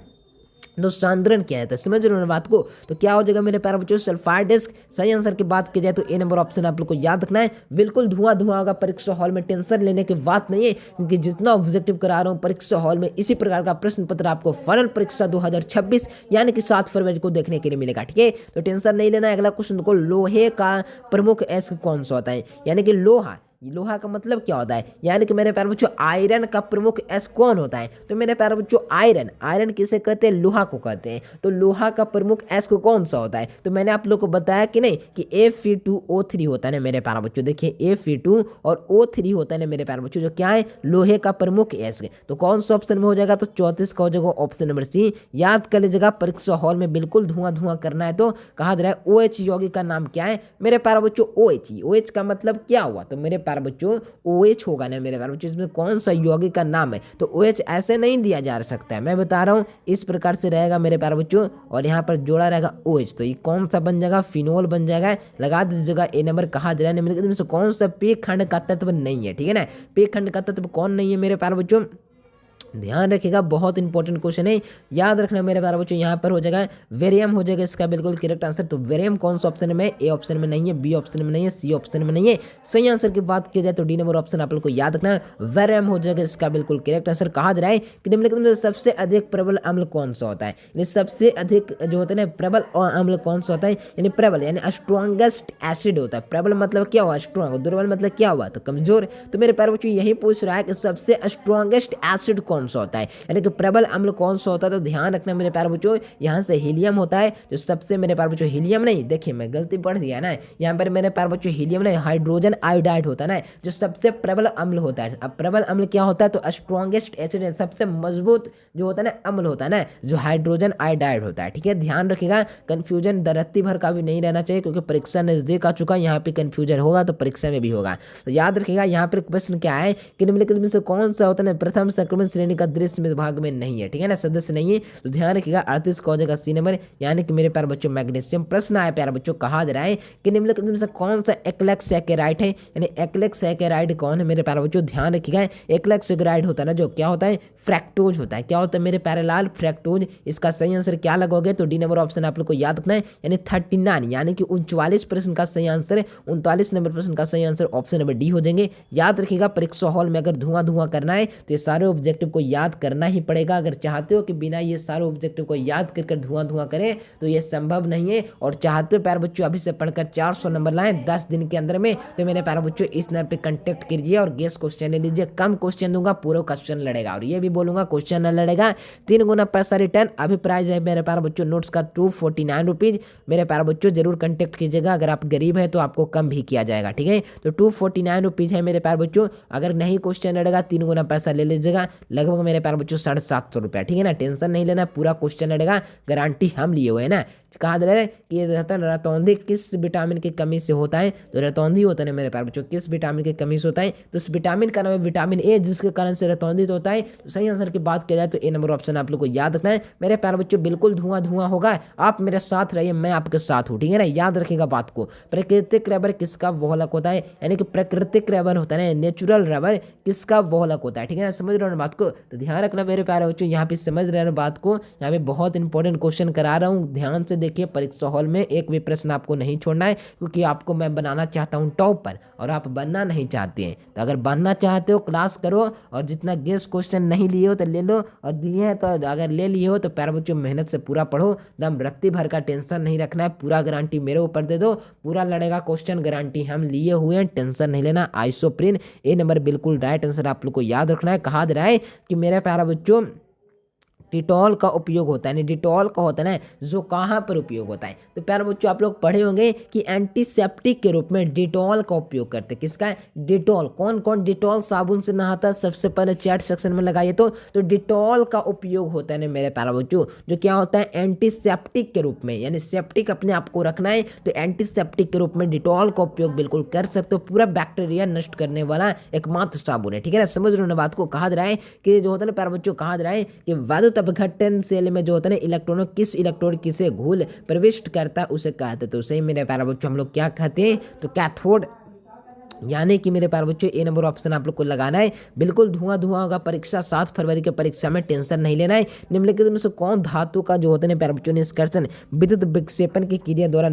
तो सांद्रण किया जाता है। समझ रहे हो बात को, तो क्या हो जाएगा मेरे प्यारे बच्चों सल्फाइड डिस्क। सही आंसर की बात की जाए तो ए नंबर ऑप्शन आप लोग को याद रखना है। बिल्कुल धुआं धुआं होगा परीक्षा हॉल में, टेंशन लेने की बात नहीं है, क्योंकि जितना ऑब्जेक्टिव करा रहा हूँ परीक्षा हॉल में इसी प्रकार का प्रश्न पत्र आपको फाइनल परीक्षा 2026 यानी कि 7 फरवरी को देखने के लिए मिलेगा। ठीक है, तो टेंशन नहीं लेना है। अगला क्वेश्चन को लोहे का प्रमुख एस कौन सा होता है, यानी कि लोहा, लोहा का मतलब क्या होता है, यानी कि मेरे प्यारे बच्चों आयरन का प्रमुख एस कौन होता है, तो मेरे प्यारे बच्चों आयरन, आयरन किसे कहते हैं, लोहा को कहते हैं। तो लोहा का प्रमुख एस को कौन सा होता है, तो मैंने आप लोग को बताया कि नहीं कि Fe2O3 होता है ना मेरे प्यारे बच्चों। देखिए Fe2 और O3 होता है ना मेरे प्यारे बच्चों, जो क्या है लोहे का प्रमुख एस। तो कौन सा ऑप्शन में हो जाएगा, तो 34 का हो जाएगा ऑप्शन नंबर सी। याद कर लीजिएगा परीक्षा हॉल में बिल्कुल धुआं धुआं करना है तो कहा जा रहा है OH यौगिक का नाम क्या है मेरे प्यारे बच्चों, OH का मतलब क्या हुआ, तो मेरे प्यारे बच्चों OH होगा ना मेरे प्यारे बच्चों। इसमें कौन सा यौगिक का नाम है, तो OH ऐसे नहीं दिया जा सकता है, मैं बता रहा हूँ इस प्रकार से रहेगा मेरे प्यारे बच्चों, और यहाँ पर जोड़ा रहेगा OH, तो ये कौन सा बन जाएगा, फिनोल बन जाएगा। लगा दीजिएगा ए नंबर। कहा जा रहा है से कौन सा पे खंड का तत्व नहीं है, ठीक है ना, पे खंड का तत्व कौन नहीं है मेरे प्यारे बच्चों, ध्यान रखिएगा, बहुत इंपॉर्टेंट क्वेश्चन है, याद रखना मेरे प्यारे बच्चों। यहाँ पर हो जाएगा वेरियम हो जाएगा इसका बिल्कुल करेक्ट आंसर। तो वेरियम कौन सा ऑप्शन में, ए ऑप्शन में नहीं है, बी ऑप्शन में नहीं है, सी ऑप्शन में नहीं है। सही आंसर की बात की जाए तो डी नंबर ऑप्शन आप लोग को याद रखना है, वेरियम हो जाएगा इसका बिल्कुल करेक्ट आंसर। कहा जा रहा है कि निम्नलिखित में सबसे अधिक प्रबल अम्ल कौन सा होता है, यानी सबसे अधिक जो होता है ना प्रबल अम्ल कौन सा होता है, यानी प्रबल यानी स्ट्रॉन्गेस्ट एसिड होता है। प्रबल मतलब क्या हुआ, स्ट्रॉन्ग, दुर्बल मतलब क्या हुआ, तो कमजोर। तो मेरे प्यारे बच्चों यही पूछ रहा है कि सबसे स्ट्रॉन्गेस्ट एसिड कौन सा होता है, यानी कि प्रबल अम्ल कौन सा होता है। तो ध्यान रखना मेरे प्यारे बच्चों, यहाँ से हीलियम होता है जो सबसे, मेरे प्यारे बच्चों हीलियम नहीं, देखिए मैं गलती पढ़ दिया ना, यहाँ पर मेरे प्यारे बच्चों हीलियम नहीं हाइड्रोजन आयोडाइड होता है ना, जो सबसे प्रबल अम्ल होता है। अब प्रबल अम्ल क्या होता है, तो स्ट्रॉन्गेस्ट एसिड सबसे मजबूत जो होता है ना अम्ल होता है ना, जो हाइड्रोजन आयोडाइड होता है। ठीक है, ध्यान रखिएगा, कंफ्यूजन रत्ती भर का भी नहीं रहना चाहिए, क्योंकि परीक्षा नजदीक आ चुका है, यहाँ पे कंफ्यूजन होगा तो परीक्षा में भी होगा। तो याद रखिएगा यहाँ पर क्वेश्चन क्या है कि निम्नलिखित में से कौन सा होता है प्रथम संक्रमण श्रेणी का दृश्य में भाग में नहीं है, ठीक है ना, सदस्य नहीं है। तो ध्यान रखिएगा 38 का हो जाएगा सी नंबर, यानी कि मेरे प्यारे बच्चों मैग्नीशियम। प्रश्न आया प्यारे बच्चों, कहा जा रहा है कि निम्नलिखित में से कौन सा एक्लेक्सैकेराइड है, यानी एक्लेक्सैकेराइड कौन है मेरे प्यारे बच्चों, ध्यान रखिएगा एक्लेक्सैकेराइड होता है ना जो क्या होता है, फ्रैक्टोज होता है। क्या होता है मेरे प्यारे लाल, फ्रैक्टोज। इसका सही आंसर क्या लगोगे, तो डी नंबर ऑप्शन आप लोग को याद रखना है, यानी 39 यानी कि 39 प्रश्न का सही आंसर है, 39 नंबर प्रश्न का सही आंसर ऑप्शन नंबर डी हो जाएंगे। याद रखिएगा परीक्षा हॉल में अगर धुआं धुआं करना है तो ये सारे ऑब्जेक्टिव को याद करना ही पड़ेगा। अगर चाहते हो कि बिना ये सारे ऑब्जेक्टिव को याद कर धुआं धुआं करें तो ये संभव नहीं है, और चाहते हो प्यारे बच्चों अभी से पढ़कर 400 नंबर लाएं 10 दिन के अंदर में, तो मेरे प्यारे बच्चों इस नंबर पे कांटेक्ट कीजिए और गेस क्वेश्चन ले लीजिए। कम क्वेश्चन दूंगा, पूरा क्वेश्चन लड़ेगा, और ये भी बोलूंगा क्वेश्चन न लड़ेगा 3 गुना पैसा रिटर्न। अभी प्राइस है मेरे प्यारे बच्चों नोट्स का 249 रुपीज। मेरे प्यारे बच्चों जरूर कांटेक्ट कीजिएगा, अगर आप गरीब हैं तो आपको कम भी किया जाएगा, ठीक है। तो 249 रुपीज है मेरे प्यारे बच्चों, अगर नहीं क्वेश्चन लड़ेगा 3 गुना पैसा ले लीजिएगा, लगभग मेरे प्यारे बच्चों 750 रुपया, ठीक है ना। टेंशन नहीं लेना, पूरा क्वेश्चन लड़ेगा, गारंटी हम लिए हुए हैं ना। कहा जा रहा है कि ये रहता है रतौंधी किस विटामिन की कमी से होता है, तो रतौंधी होता है मेरे प्यारे बच्चों किस विटामिन की कमी से होता है, तो उस विटामिन का नाम है विटामिन ए, जिसके कारण से रतौंधित होता है। तो सही आंसर की बात की जाए तो ए नंबर ऑप्शन आप लोग को याद रखना है मेरे प्यारे बच्चों। बिल्कुल धुआं धुआं होगा, आप मेरे साथ रहिए, मैं आपके साथ हूँ, ठीक है ना, याद रखिएगा बात को। प्राकृतिक रबर किसका बहुलक होता है, यानी कि प्राकृतिक रबर होता है ना, नेचुरल रबर किसका बहुलक होता है, ठीक है ना, समझ रहे हो बात को। तो ध्यान रखना मेरे प्यारे बच्चों, यहाँ पे समझ रहे हैं बात को, यहाँ पे बहुत इंपॉर्टेंट क्वेश्चन करा रहा हूँ, ध्यान से देखिए। परीक्षा हॉल में एक भी प्रश्न आपको नहीं छोड़ना है, क्योंकि आपको मैं बनाना चाहता हूं टॉपर, और आप बनना नहीं चाहते हैं। तो अगर बनना चाहते हो क्लास करो, और जितना गेस क्वेश्चन नहीं लिए हो तो ले लो, और दिए हैं तो अगर ले लिए हो तो प्यारे बच्चों मेहनत से पूरा पढ़ो, दम रत्ती भर का टेंशन नहीं रखना है, पूरा गारंटी मेरे ऊपर दे दो, पूरा लड़ेगा क्वेश्चन, गारंटी हम लिए हुए हैं, टेंशन नहीं लेना। आइसोप्रिन ए नंबर बिल्कुल राइट आंसर आप लोग को याद रखना है। कहा जा रहा है कि मेरे प्यारे बच्चों डिटॉल का उपयोग होता है, यानी डिटॉल का होता है ना जो कहाँ पर उपयोग होता है। तो प्यारे बच्चों आप लोग पढ़े होंगे कि एंटीसेप्टिक के रूप में डिटॉल का उपयोग करते हैं। किसका? डिटॉल। कौन कौन डिटॉल साबुन से नहाता है? सबसे पहले चैट सेक्शन में लगाइए। तो डिटॉल का उपयोग होता है ना मेरे प्यारे बच्चों, जो क्या होता है एंटीसेप्टिक के रूप में, यानी सेप्टिक अपने आप को रखना है तो एंटीसेप्टिक के रूप में डिटॉल का उपयोग बिल्कुल कर सकते हो। पूरा बैक्टीरिया नष्ट करने वाला एकमात्र साबुन है। ठीक है ना, समझ रहे हो ना बात को। कहा जा रहा है कि जो होता है ना प्यारे बच्चों, कहा जा रहा है कि विद्युत अपघटन सेल में जो होता है ना इलेक्ट्रॉनों किस इलेक्ट्रोड किसे घुल प्रविष्ट करता है उसे कहते हैं। तो सही मेरे प्यारे बच्चों हम लोग क्या कहते हैं? तो कैथोड, यानी कि मेरे प्यारे बच्चों ए नंबर ऑप्शन आप लोग को लगाना है। बिल्कुल धुआं धुआं होगा परीक्षा 7 फरवरी के परीक्षा में, टेंशन नहीं लेना है। निम्नलिखित में से कौन धातु का जो होता है प्यारे बच्चों निष्कर्षण विद्युत विक्षेपण की क्रिया द्वारा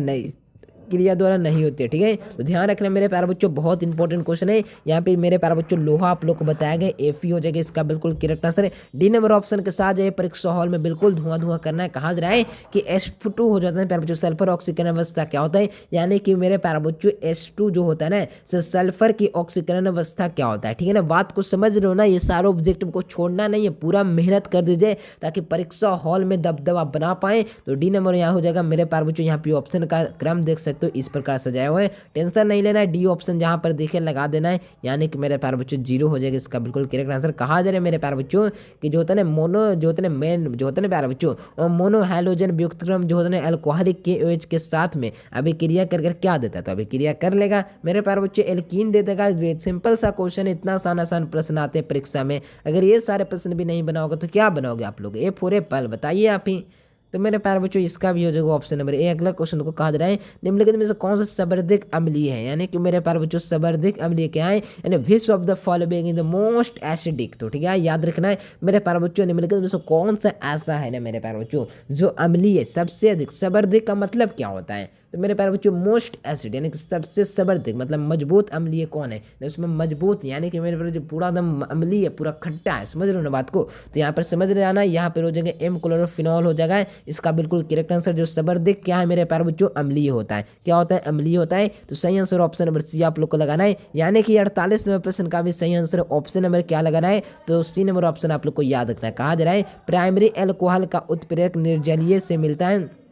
नहीं होती है। ठीक है, तो ध्यान रखना मेरे प्यारे बच्चों, बहुत इंपॉर्टेंट क्वेश्चन है यहाँ पे मेरे प्यारे बच्चों। लोहा आप लोग को बताया गया, एफई हो जाएगा इसका बिल्कुल correct answer. D number option के साथ जो परीक्षा हॉल में बिल्कुल धुआं धुआं करना है। कहा जा रहा है कि H2 हो जाता है प्यारे बच्चों, सल्फर ऑक्सीकरण अवस्था क्या होता है, यानी कि मेरे प्यारे बच्चों H2 जो होता है ना सल्फर की ऑक्सीकरण अवस्था क्या होता है। ठीक है ना, बात को समझ रहे हो ना। ये सारे ऑब्जेक्टिव को छोड़ना नहीं है, पूरा मेहनत कर दीजिए ताकि परीक्षा हॉल में दबदबा बना पाए। तो डी नंबर यहाँ हो जाएगा मेरे प्यारे बच्चों। यहाँ पे ऑप्शन का क्रम देख सकते हो, इस प्रकार सजाया हुआ है, टेंशन नहीं लेना है। डी ऑप्शन जहां पर देखे लगा देना है, यानी कि मेरे प्यारे बच्चों 0 हो जाएगा इसका बिल्कुल करेक्ट आंसर। कहा जा रहा है मेरे प्यारे बच्चों कि जो होता है ना मोनो, जो होता है मेन, जो होता है ना प्यारे बच्चों मोनो हाइड्रोजन व्युत्क्रम जो होता है ना अल्कोहलिक KOH के साथ में अभिक्रिया कर क्या देता है? तो अभिक्रिया कर लेगा मेरे प्यारे बच्चों, एल्कीन दे देगा। सिंपल सा क्वेश्चन, इतना आसान आसान प्रश्न आते हैं परीक्षा में। अगर ये सारे प्रश्न भी नहीं बनाओगे तो क्या बनाओगे आप लोग? ए फॉर एप्पल, बताइए आप ही। तो मेरे प्यारे बच्चों इसका भी हो जाएगा ऑप्शन नंबर ए। अगला क्वेश्चन को कहा जा रहा है निम्नलिखित में से कौन सा सर्वाधिक अम्लीय है, यानी कि मेरे प्यारे बच्चों सर्वाधिक अम्लीय क्या है, यानी which of the following is the most acidic. तो ठीक है, याद रखना है मेरे प्यारे बच्चों, निम्नलिखित में से कौन सा ऐसा है ना मेरे प्यारे बच्चों जो अम्लीय सबसे अधिक। सर्वाधिक का मतलब क्या होता है? तो मेरे प्यारे बच्चों मोस्ट एसिड, यानी कि सबसे सर्वाधिक मतलब मजबूत अम्लीय कौन है? उसमें मजबूत यानी कि मेरे प्यारे पूरा एकदम अम्लीय, पूरा खट्टा है। समझ रहे हो ना बात को? तो यहाँ पर समझ जाना, यहाँ पर हो जाएगा एम क्लोरोफिनॉल हो जाएगा इसका बिल्कुल करेक्ट आंसर। जो सर्वाधिक क्या है मेरे प्यारे बच्चों? अम्लीय होता है। क्या होता है? अम्लीय होता है। तो सही आंसर ऑप्शन नंबर सी आप लोग को लगाना है, यानी कि 48 नंबर प्रश्न का भी सही आंसर ऑप्शन नंबर क्या लगाना है? तो सी नंबर ऑप्शन आप लोग को याद रखना है। कहा जा रहा है प्राइमरी एल्कोहल का उत्प्रेरक निर्जलीय से मिलता है।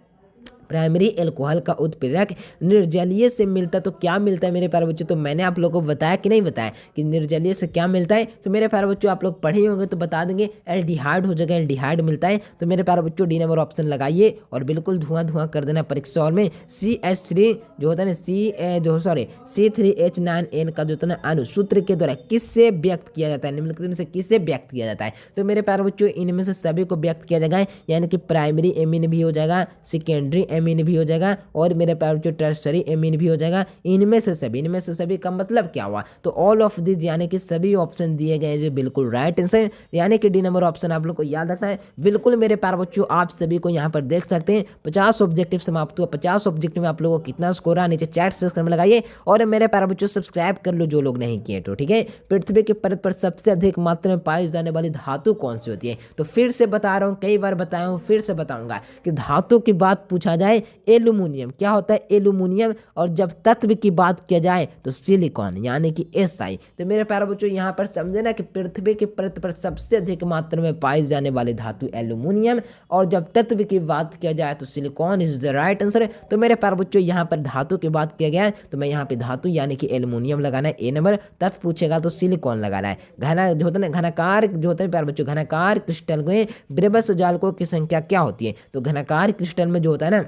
प्राइमरी एल्कोहल का उत्प्रेरक निर्जलीय से मिलता तो क्या मिलता है मेरे प्यारे बच्चों? तो मैंने आप लोगों को बताया कि नहीं बताया कि निर्जलीय से क्या मिलता है? तो मेरे प्यारे बच्चों आप लोग पढ़े होंगे तो बता देंगे, एल्डिहाइड हो जाएगा, एल्डिहाइड मिलता है। तो मेरे प्यारे बच्चों डी नंबर ऑप्शन लगाइए और बिल्कुल धुआं धुआं कर देना परीक्षा हॉल में। CH3 जो होता है ना C3H9N का जो होता है ना अणु सूत्र के द्वारा किससे व्यक्त किया जाता है? निम्नलिखित में से किससे व्यक्त किया जाता है? तो मेरे प्यारे बच्चों इनमें से सभी को व्यक्त किया जाएगा, यानी कि प्राइमरी एमीन भी हो जाएगा, सेकेंडरी एमीन भी हो जाएगा और मेरे प्यारे बच्चों टर्सरी एमीन भी हो जाएगा। इनमें से सभी का मतलब क्या हुआ? तो ऑल ऑफ दिस, यानी कि सभी ऑप्शन दिए गए जो बिल्कुल राइट आंसर, यानी कि डी नंबर ऑप्शन आप लोग को याद रखना है। बिल्कुल मेरे प्यारे बच्चों आप सभी को यहाँ पर देख सकते हैं 50 ऑब्जेक्टिव समाप्त हुआ। 50 ऑब्जेक्टिव में आप लोगों को कितना स्कोर आ नीचे चैट सेक्शन में लगाइए और मेरे प्यारे बच्चों सब्सक्राइब कर लो जो लोग नहीं किए तो। ठीक है, पृथ्वी के परत पर सबसे अधिक मात्रा में पाई जाने वाली धातु कौन सी होती है? तो फिर से बता रहा हूँ, कई बार बताया हूँ, फिर से बताऊंगा कि धातु की बात पूछा जाए एल्यूमिनियम। क्या होता है? एल्यूमिनियम। और जब तत्व की बात किया जाए तो सिलिकॉन, यानी कि SI। तो मेरे प्यारे बच्चों यहाँ पर समझे ना कि पृथ्वी की परत पर सबसे अधिक मात्रा में पाई जाने वाली धातु एल्यूमिनियम और जब तत्व की बात किया जाए तो silicon is the right answer. तो मेरे प्यारे बच्चों यहाँ पर धातु की बात किया गया है तो मैं यहाँ पे धातु यानी कि एल्यूमिनियम लगाना है ए नंबर। तत्व पूछेगा तो सिलिकॉन लगाना है। घना जो होता है ना घनाकार जो होता है प्यारे बच्चों, घनाकार क्रिस्टल में ब्रेबस जालकों की संख्या क्या होती है? तो घनाकार क्रिस्टल में जो होता है ना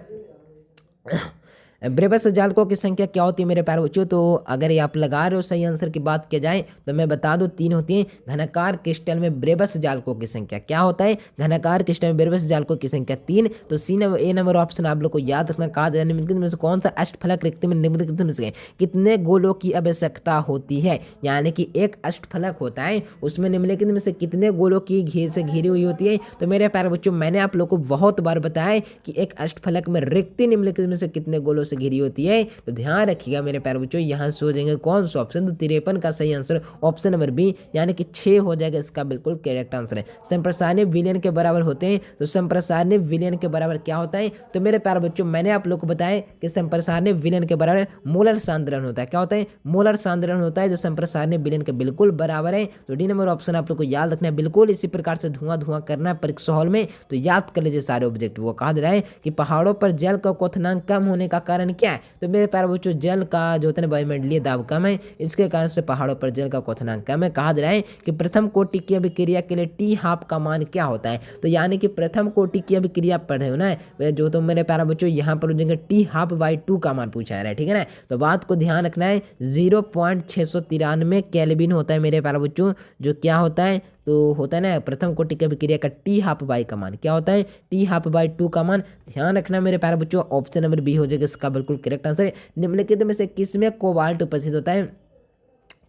ब्रेबस जालकों की संख्या क्या होती है मेरे प्यारे बच्चों? तो अगर ये आप लगा रहे हो सही आंसर की बात किया जाए तो मैं बता दूं 3 होती है। घनाकार क्रिस्टल में ब्रेबस जालकों की संख्या क्या होता है? घनाकार क्रिस्टल में ब्रेबस जालकों की संख्या 3। तो C number A number option आप लोग को याद रखना। कहा जाए निम्नलिखित में से कौन सा अष्टफलक रिक्ति में निम्नलिखित में से कितने गोलों की आवश्यकता होती है? यानी कि एक अष्टफलक होता है उसमें निम्नलिखित में से कितने गोलों की घेर से घिरी हुई होती है? तो मेरे प्यारे बच्चों मैंने आप लोग को बहुत बार बताया कि एक अष्टफलक में रिक्ति निम्नलिखित में से कितने गोलों से घिरी होती है। तो ध्यान रखिएगा मेरे प्यारे बच्चों, यहाँ से हो जाएंगे कौन सा ऑप्शन, तो 53 का सही आंसर ऑप्शन नंबर बी यानी कि 6 हो जाएगा, इसका बिल्कुल करेक्ट आंसर है। संप्रसारणी विलयन के बराबर होते हैं, तो संप्रसारणी विलयन के बराबर क्या होता है, तो मेरे प्यारे बच्चों मैंने आप लोग को बताया कि संप्रसारणी विलयन के बराबर मोलर सांद्रण होता है। क्या होता है, मोलर सांद्रण होता है, जो संप्रसारणी विलयन के बिल्कुल बराबर है। तो डी नंबर ऑप्शन आप लोग को याद रखना है, बिल्कुल इसी प्रकार से धुआं धुआं करना है परीक्षा हॉल में। तो याद कर लीजिए सारे ऑब्जेक्टिव को। कहा जा रहा है कि पहाड़ों पर जल का क्वथनांक कम होने का कारण क्या है, तो मेरे प्यारे बच्चों जल का जो होता है वायुमंडलीय दाब कम है, इसके कारण से पहाड़ों पर जल का क्वथनांक कम है। कहा जा रहा है कि प्रथम कोटि की अभिक्रिया के लिए टी हाफ का मान क्या होता है, तो यानी कि प्रथम कोटि की अभिक्रिया पढ़े हो ना जो, तो मेरे प्यारे बच्चों यहाँ पर हो जाएंगे टी हाफ बाई 2 का मान पूछा जा रहा है, ठीक है ना। तो बात को ध्यान रखना है, 0.693 केल्विन होता है मेरे प्यारे बच्चों, जो क्या होता है, तो होता है ना प्रथम कोटि की अभिक्रिया का टी हाफ बाई का मान क्या होता है, टी हाफ बाई 2 का मान। ध्यान रखना मेरे प्यारे बच्चों, ऑप्शन नंबर बी हो जाएगा इसका बिल्कुल करेक्ट आंसर। निम्नलिखित में से किसमें कोबाल्ट उपस्थित होता है,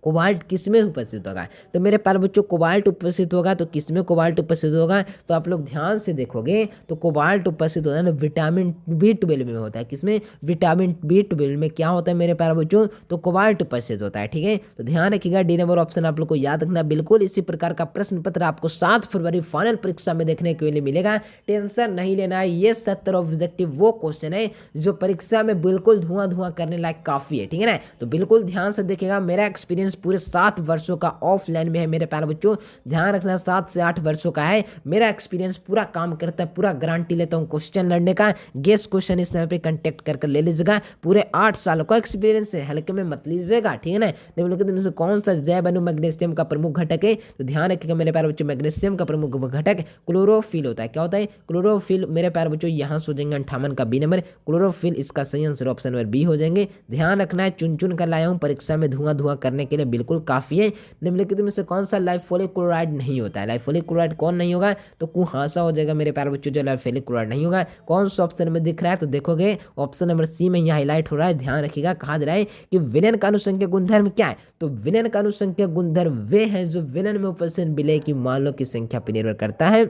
कोबाल्ट किसमें उपस्थित होगा, तो मेरे प्यारे बच्चों कोबाल्ट उपस्थित होगा, तो किसमें कोबाल्ट उपस्थित होगा, तो आप लोग ध्यान से देखोगे तो कोबाल्ट उपस्थित होता है ना विटामिन B12 में होता है। किसमें, विटामिन B12 में क्या होता है मेरे प्यारे बच्चों, तो कोबाल्ट उपस्थित होता है, ठीक है। तो ध्यान रखिएगा, डी नंबर ऑप्शन आप लोग को याद रखना। बिल्कुल इसी प्रकार का प्रश्न पत्र आपको 7 फरवरी फाइनल परीक्षा में देखने के लिए मिलेगा, टेंशन नहीं लेना है। ये 70 ऑब्जेक्टिव वो क्वेश्चन है जो परीक्षा में बिल्कुल धुआं धुआं करने लायक काफी है, ठीक है ना। तो बिल्कुल ध्यान से देखिएगा, मेरा एक्सपीरियंस पूरे 7 वर्षों का ऑफलाइन में है मेरे प्यारे बच्चों, ध्यान रखना 7 से 8 वर्षों का है मेरा एक्सपीरियंस, पूरा काम करता है, पूरा गारंटी लेता हूँ क्वेश्चन लड़ने का। गेस्ट क्वेश्चन इस नंबर पे कांटेक्ट कर ले लीजिएगा, पूरे 8 सालों का एक्सपीरियंस है, हल्के में मत लीजिएगा, ठीक है ना। निम्नलिखित में से कौन सा जैव अणु मैग्नीशियम का प्रमुख घटक है, तो ध्यान रखिएगा मेरे प्यारे बच्चों, मैग्नीशियम का प्रमुख घटक क्लोरोफिल होता है। क्या होता है, क्लोरोफिल मेरे प्यारे बच्चों, यहाँ से हो जाएंगे 58 का बी नंबर क्लोरोफिल, इसका सही आंसर ऑप्शन नंबर बी हो जाएंगे। ध्यान रखना है, चुन चुन कर लाया हूँ, परीक्षा में धुआं धुआं करने के लिए बिल्कुल काफी है। निम्नलिखित में से कौन सा लाइफोलिक क्लोराइड नहीं होता है, लाइफोलिक क्लोराइड कौन नहीं होगा, तो कुहासा हो जाएगा मेरे प्यारे बच्चों, जो लाइफोलिक क्लोराइड नहीं होगा। कौन सा ऑप्शन में दिख रहा है, तो देखोगे ऑप्शन नंबर सी में यहाँ हाईलाइट हो रहा है, ध्यान रखिएगा। कहा जा रहा है कि विलयन का अनुसंख्यक गुणधर्म क्या है, तो विलयन का अनुसंख्यक गुणधर्म वे हैं जो विलयन में उपस्थित विलय की मानों की संख्या पर निर्भर करता है,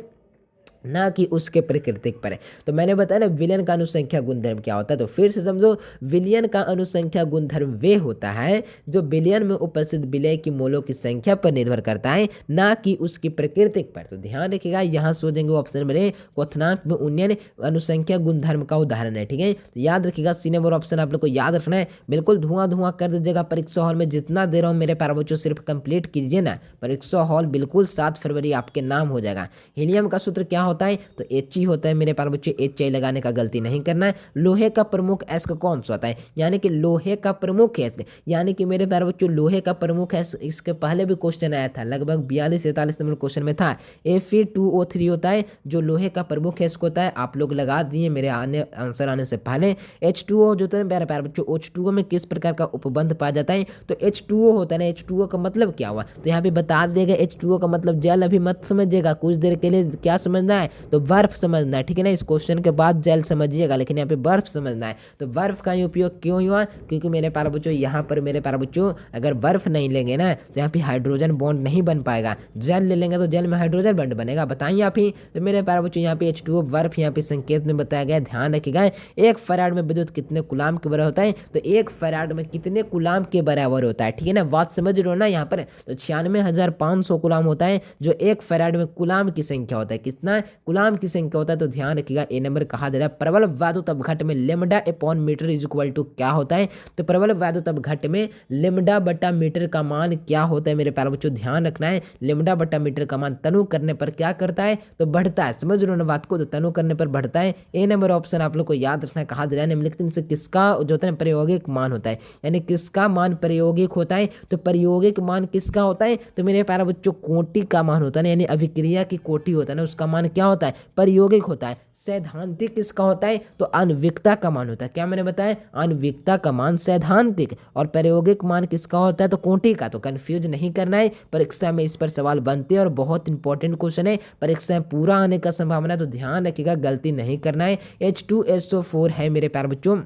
ना कि उसके प्राकृतिक पर है। तो मैंने बताया ना विलयन का अनुसंख्या गुणधर्म क्या होता है, तो फिर से समझो, विलयन का अनुसंख्या गुणधर्म वे होता है जो विलयन में उपस्थित विलय की मोलों की संख्या पर निर्भर करता है, ना कि उसकी प्राकृतिक पर। तो ध्यान रखिएगा, यहाँ से हो जाएंगे ऑप्शन नंबर ए, क्वथनांक में उन्नयन अनुसंख्या गुणधर्म का उदाहरण है, ठीक है। तो याद रखिएगा सी नंबर ऑप्शन आप लोग को याद रखना है, बिल्कुल धुआं धुआं कर दीजिएगा परीक्षा हॉल में, जितना दे रहा हूँ मेरे प्यारे बच्चों सिर्फ कंप्लीट कीजिए ना, परीक्षा हॉल बिल्कुल 7 फरवरी आपके नाम हो जाएगा। हीलियम का सूत्र क्या होता है, तो He होता है मेरे प्यारे बच्चों, HI लगाने का गलती नहीं करना है। लोहे का प्रमुख एस्क कौन सा होता है, यानी कि लोहे का प्रमुख एस्क, यानी कि मेरे प्यारे बच्चों लोहे का प्रमुख एस्क, इसके पहले भी क्वेश्चन आया था, लगभग 42-43 नंबर क्वेश्चन में था। Fe2O3 होता है जो लोहे का प्रमुख एस्क होता है, आप लोग लगा दिए मेरे आंसर आने से पहले। H2O जो होता है मेरे प्यारे बच्चों, H2O में किस प्रकार का उपबंध पाया जाता है, तो H2O होता है ना, H2O का मतलब क्या हुआ, तो यहाँ पे बता देगा H2O का मतलब जल, अभी मत समझिएगा, कुछ देर के लिए क्या समझना है, तो बर्फ समझना है, ठीक है ना। इस क्वेश्चन के बाद जल समझिएगा, लेकिन यहाँ पे बर्फ समझना है। तो बर्फ का उपयोग क्यों हुआ, क्योंकि मेरे प्यारे बच्चों यहाँ पर मेरे प्यारे बच्चों अगर बर्फ नहीं लेंगे ना, तो यहाँ पे हाइड्रोजन बॉन्ड नहीं बन पाएगा, जल ले लेंगे तो जल में हाइड्रोजन बॉन्ड बनेगा, बताइए आप ही। तो मेरे प्यारे बच्चों यहाँ पे H2O बर्फ यहाँ पे संकेत में बताया गया, ध्यान रखिएगा। 1 फैराड में विद्युत कितने कूलाम के बराबर होता है, तो 1 फैराड में कितने कूलाम के बराबर होता है, ठीक है ना, बात समझ रहे हो ना यहाँ पर। तो 96,500 कूलाम होता है, जो 1 फैराड में कूलाम की संख्या होता है, कितना कूलाम की संख्या होता है। तो ध्यान रखिएगा, ए नंबर कहा जा रहा है प्रबल वैद्युत अपघट में lambda upon metre is equal to क्या होता है, तो प्रबल वैद्युत अपघट में लेमडा बटा मीटर का मान क्या होता है मेरे प्यारे बच्चों, ध्यान रखना है। लेमडा बटा मीटर का मान तनु करने पर क्या करता है, तो बढ़ता है, समझ रहे हो ना बात को, तो तनु करने पर बढ़ता है। ए नंबर ऑप्शन आप लोग को याद रखना है। कहा जा रहा है निम्नलिखित में से किसका जो होता है प्रायोगिक मान होता है, यानी किसका मान प्रायोगिक होता है, तो प्रायोगिक मान किसका होता है, तो मेरे प्यारे बच्चों कोटि का मान होता है, यानी अभिक्रिया की कोटि होता है ना, उसका मान क्या होता है, प्रायोगिक होता है। सैद्धांतिक किसका होता है, तो आणविकता का मान होता है, क्या मैंने बताया, आणविकता का मान सैद्धांतिक, और प्रायोगिक मान किसका होता है, तो कोटि का। तो कंफ्यूज नहीं करना है, परीक्षा में इस पर सवाल बनते हैं और बहुत इंपॉर्टेंट क्वेश्चन है, परीक्षा में पूरा आने का संभावना है, तो ध्यान रखिएगा, गलती नहीं करना है। H2SO4 है मेरे प्यारे बच्चों,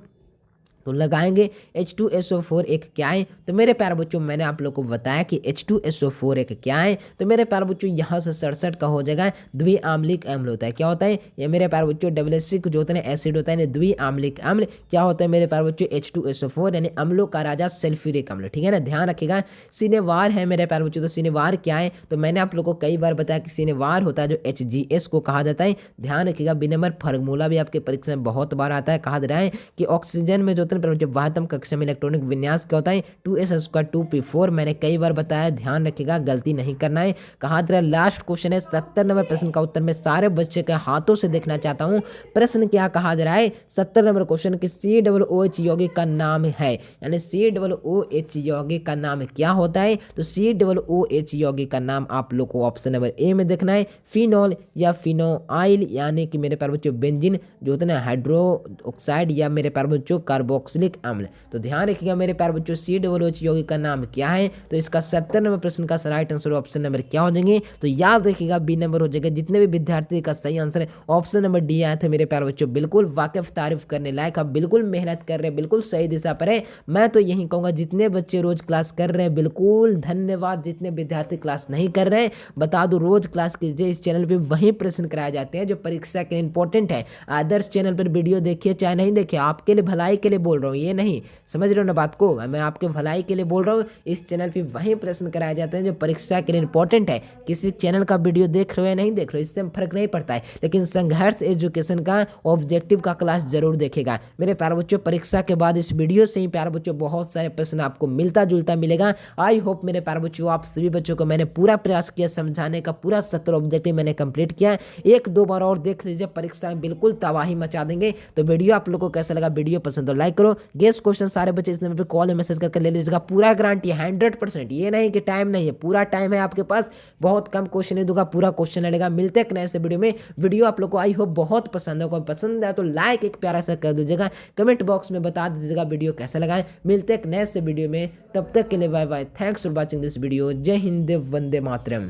तो लगाएंगे H2SO4 एक क्या है। तो मेरे प्यारे बच्चों मैंने आप लोग को बताया कि H2SO4 एक क्या है। तो मेरे प्यारे बच्चों यहाँ से 67 का हो जाएगा द्विआम्लिक अम्ल होता है। क्या होता है ये मेरे प्यारे बच्चों WC जो होता है एसिड होता है द्विआम्लिक अम्ल। क्या होता है मेरे प्यारे बच्चों H2SO4 यानी अम्लों का राजा सल्फ्यूरिक अम्ल। ठीक है ना, ध्यान रखिएगा। सिनेवार है मेरे प्यारे बच्चों। तो सिनेवार क्या है, तो मैंने आप लोग को कई बार बताया कि सिनेवार होता है जो HGS को कहा जाता है। ध्यान रखिएगा। बी नंबर फार्मूला भी आपके परीक्षा में बहुत बार आता है। कहा जा रहा है कि ऑक्सीजन में जो वाहतम कक्षा में इलेक्ट्रॉनिक विन्यास क्या होता है 2s²2p4। मैंने कई बार बताया, ध्यान रखिएगा, गलती नहीं करना है। कहा था लास्ट क्वेश्चन है 70 नंबर प्रश्न का उत्तर मैं सारे बच्चे के हाथों से देखना चाहता हूं। प्रश्न क्या कहा जा रहा है 70 नंबर क्वेश्चन कि COOH यौगिक का नाम है, यानी COOH यौगिक का नाम क्या होता है। तो COOH यौगिक का नाम आप लोग को ऑप्शन नंबर ए में देखना है, फिनॉल या फिनोआइल, यानी कि मेरे प्यारे बच्चों बेंजीन जो होता है ना हाइड्रो ऑक्साइड, या मेरे प्यारे बच्चों कार्बोक्सिलिक अम्ल। तो ध्यान रखिएगा मेरे प्यारे बच्चों COOH यौगिक का नाम क्या है। तो इसका 70 नंबर प्रश्न का राइट आंसर ऑप्शन नंबर क्या हो जाएंगे, तो याद रखिएगा बी नंबर हो जाएगा। जितने भी विद्यार्थी का सही आंसर है ऑप्शन नंबर डी आया था मेरे प्यारे बच्चों, बिल्कुल वाकिफ तारीफ करने लायक, आप बिल्कुल मेहनत कर रहे हैं, बिल्कुल सही दिशा पर है। मैं तो यही कहूंगा जितने बच्चे रोज क्लास कर रहे हैं बिल्कुल धन्यवाद। जितने विद्यार्थी क्लास नहीं कर रहे हैं बता दो रोज क्लास कीजिए। इस चैनल पर वही प्रश्न कराए जाते हैं जो परीक्षा के इंपॉर्टेंट है। आदर्श चैनल पर वीडियो देखिए चाहे नहीं देखिए, आपके लिए भलाई के लिए बोल रहा हूँ, ये नहीं, समझ रहे हो ना बात को, मैं आपके भलाई के लिए बोल रहा हूँ। इस चैनल पे वही प्रश्न कराए जाते हैं जो परीक्षा के लिए इंपॉर्टेंट है। किसी चैनल का वीडियो देख रहे हो या नहीं देख रहे हो इससे फर्क नहीं पड़ता है, लेकिन संघर्ष एजुकेशन का ऑब्जेक्टिव का क्लास जरूर देखेगा मेरे प्यारे बच्चों। परीक्षा के बाद इस वीडियो से ही प्यारे बच्चों बहुत सारे प्रश्न आपको मिलता जुलता मिलेगा। आई होप मेरे प्यारे बच्चों आप सभी बच्चों को मैंने पूरा प्रयास किया समझाने का, पूरा 70 ऑब्जेक्टिव मैंने कंप्लीट किया। एक दो बार और देख लीजिए, परीक्षा में बिल्कुल तबाही मचा देंगे। तो वीडियो आप लोग को कैसा लगा, वीडियो पसंद तो लाइक करो। गेस क्वेश्चन सारे बच्चे इस नंबर पे कॉल या मैसेज करके ले लीजिएगा, पूरा गारंटी 100%। ये नहीं कि टाइम नहीं है, पूरा टाइम है आपके पास, बहुत कम क्वेश्चन नहीं दूंगा, पूरा क्वेश्चन लगेगा। मिलते हैं नए से वीडियो में। वीडियो आप लोग को आई होप बहुत पसंद होगा, पसंद है तो लाइक एक प्यारा सा कर दीजिएगा, कमेंट बॉक्स में बता दीजिएगा वीडियो कैसा लगा है। मिलते हैं नए से वीडियो में, तब तक के लिए bye bye, thanks for watching this video. जय हिंद, वंदे मातरम।